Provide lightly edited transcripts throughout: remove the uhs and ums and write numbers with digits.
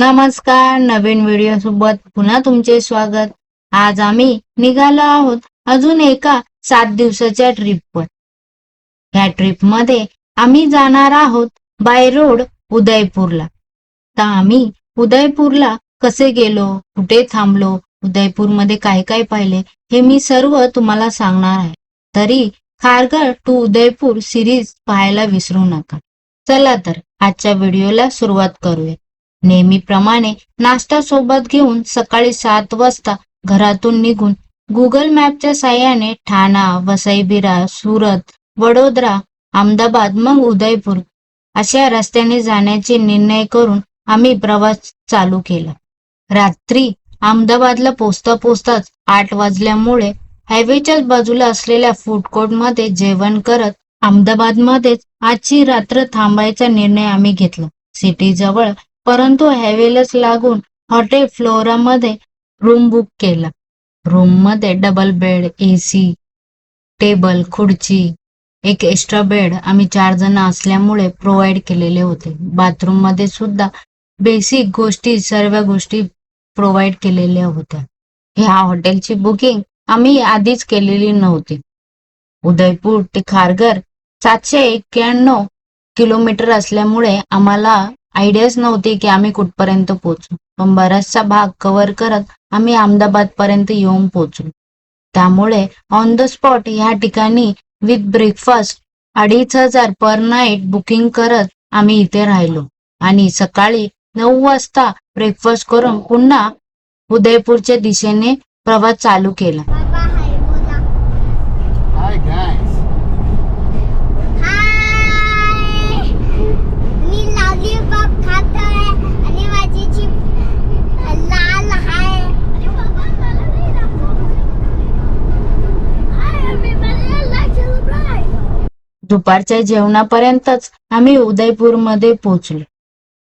नमस्कार, नवीन व्हिडिओ सोबत पुन्हा तुमचे स्वागत। आज आम्ही निघालो आहोत अजून एका 7 दिवसाच्या ट्रिपवर। या ट्रिप मध्ये आम्ही जाणार आहोत बाय रोड उदयपूरला। तर आम्ही उदयपूरला कसे गेलो, कुठे थांबलो, उदयपूरमध्ये काय काय पाहिले हे मी सर्व तुम्हाला सांगणार आहे। तरी खारघर टू उदयपूर सिरीज पाहायला विसरू नका। चला तर आजच्या व्हिडिओला सुरुवात करूया। नेहमीप्रमाणे नाश्ता सोबत घेऊन सकाळी 7 वाजता घरातून निघून गुगल मॅपच्या साहाय्याने ठाणा, वसई-विरार, सुरत, वडोदरा, अहमदाबाद मग उदयपूर अशा रस्त्याने जाण्याचे निर्णय करून आम्ही प्रवास चालू केला। रात्री अहमदाबादला पोहोचताच 8 वाजल्यामुळे हायवेच्याच बाजूला असलेल्या फूड कोर्टमध्ये जेवण करत अहमदाबादमध्येच आजची रात्र थांबायचा निर्णय आम्ही घेतला। सिटी जवळ परंतु हायवेलाच लागून हॉटेल फ्लोरामध्ये रूम बुक केला। रूम मध्ये डबल बेड, एसी, टेबल, खुर्ची, एक एक्स्ट्रा बेड आम्ही 4 जण असल्यामुळे प्रोव्हाइड केलेले होते। बाथरूम मध्ये सुद्धा बेसिक गोष्टी सर्व गोष्टी प्रोव्हाइड केलेल्या होत्या। ह्या हॉटेलची बुकिंग आम्ही आधीच केलेली नव्हती। उदयपूर ते खारघर 791 किलोमीटर असल्यामुळे आम्हाला आयडियाच नव्हती की आम्ही कुठपर्यंत पोहोचू, पण बराचसा भाग कव्हर करत आम्ही अहमदाबाद पर्यंत येऊन पोहोचलो। त्यामुळे ऑन द स्पॉट ह्या ठिकाणी with breakfast 2500 per night booking करत आम्ही इथे राहिलो आणि सकाळी 9 वाजता ब्रेकफास्ट करून पुन्हा उदयपूरच्या दिशेने प्रवास चालू केला। दुपारच्या जेवणापर्यंतच आम्ही उदयपूरमध्ये पोहोचलो।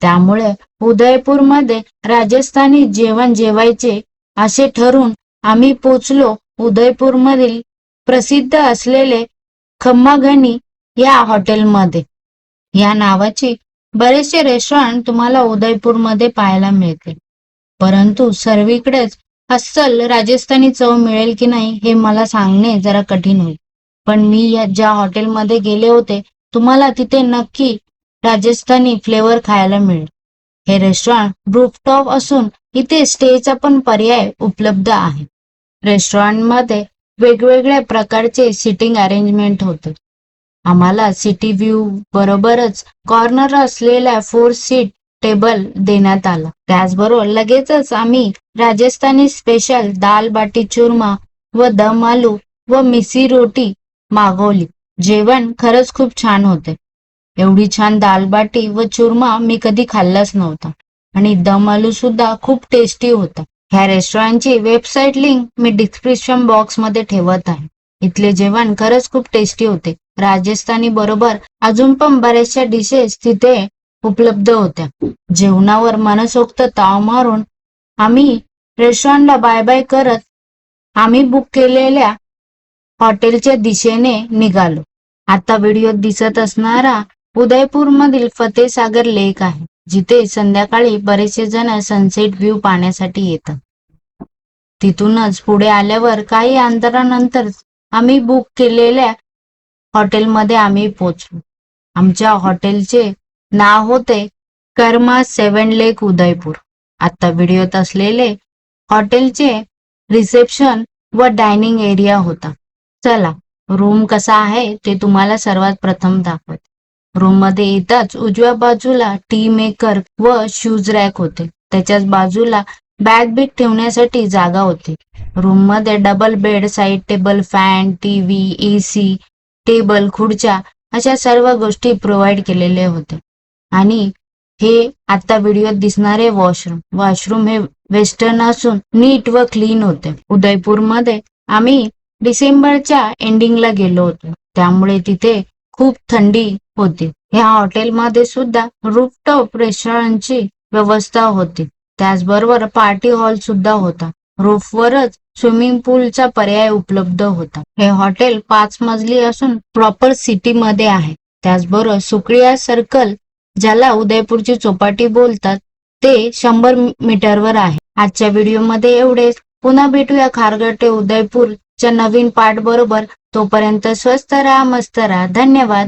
त्यामुळे उदयपूरमध्ये राजस्थानी जेवण जेवायचे असे ठरून आम्ही पोहोचलो उदयपूरमधील प्रसिद्ध असलेले खम्माघणी या हॉटेलमध्ये। या नावाची बरेचसे रेस्टॉरंट तुम्हाला उदयपूरमध्ये पाहायला मिळतील, परंतु सर्वीकडेच अस्सल राजस्थानी चव मिळेल की नाही हे मला सांगणे जरा कठीण होईल। पण मी ज्या हॉटेलमध्ये गेले होते तुम्हाला तिथे नक्की राजस्थानी फ्लेवर खायला मिळेल। हे रेस्टॉरंट रूफटॉप असून इथे स्टेचा पण पर्याय उपलब्ध आहे। रेस्टॉरंटमध्ये वेगवेगळ्या प्रकारचे सिटिंग अरेंजमेंट होते। आम्हाला सिटी व्ह्यू बरोबरच कॉर्नर असलेला 4 सीट टेबल देण्यात आला। त्याचबरोबर लगेचच आम्ही राजस्थानी स्पेशल दाल बाटी चूरमा व दम आलू व मिसी रोटी मागवली। जेवण खरंच खूप छान होते। एवढी छान दाल बाटी व चूरमा मी कधी खाल्लाच नव्हता आणि दम आलू सुद्धा खूप टेस्टी होता। ह्या रेस्टॉरंटची वेबसाईट लिंक मी डिस्क्रिप्शन बॉक्स मध्ये ठेवत आहे। इथले जेवण खरंच खूप टेस्टी होते। राजस्थानी बरोबर अजून पण बऱ्याचशा डिशेस तिथे उपलब्ध होत्या। जेवणावर मनसोक्त ताव मारून आम्ही रेस्टॉरंटला बाय बाय करत आम्ही बुक केलेल्या हॉटेलच्या दिशेने निघालो। आता व्हिडिओत दिसत असणारा उदयपूरमधील फतेसागर लेक आहे, जिथे संध्याकाळी बरेचसे जण सनसेट व्ह्यू पाहण्यासाठी येतात। तिथूनच पुढे आल्यावर काही अंतरानंतर आम्ही बुक केलेल्या हॉटेलमध्ये आम्ही पोहोचलो। आमच्या हॉटेलचे नाव होते कर्मा 7 लेक उदयपूर। आता व्हिडिओत असलेले हॉटेलचे रिसेप्शन व डायनिंग एरिया होता। चला रूम कसा आहे ते तुम्हाला सर्वात प्रथम दाखवते। रूम मध्ये येताच उजव्या बाजूला टी मेकर व शूज रॅक होते। त्याच्याच बाजूला बॅग बिग ठेवण्यासाठी जागा होती। रूम मध्ये double bed, side table, fan, TV, AC, table, खुर्च्या अशा सर्व गोष्टी प्रोव्हाइड केलेल्या होत्या। आणि हे आता व्हिडिओत दिसणारे वॉशरूम हे वेस्टर्न असून नीट व क्लीन होते। उदयपूरमध्ये आम्ही डिसेंबरच्या एंडिंगला गेलो होतो, त्यामुळे तिथे खूप थंडी होती। ह्या हॉटेलमध्ये सुद्धा रूफटॉप रेस्टॉरंटची व्यवस्था होती। त्याचबरोबर पार्टी हॉल सुद्धा होता। रूफवरच स्विमिंग पूलचा पर्याय उपलब्ध होता। हे हॉटेल 5 मजली असून प्रॉपर सिटी मध्ये आहे। त्याचबरोबर सुक्रिया सर्कल, ज्याला उदयपूरची चौपाटी बोलतात, ते 100 मीटरवर आहे. आजच्या व्हिडिओमध्ये एवढेच. पुन्हा भेटूया खारघर ते उदयपूरच्या नवीन पार्ट बरोबर. तोपर्यंत स्वस्त राहा, मस्त राहा. धन्यवाद.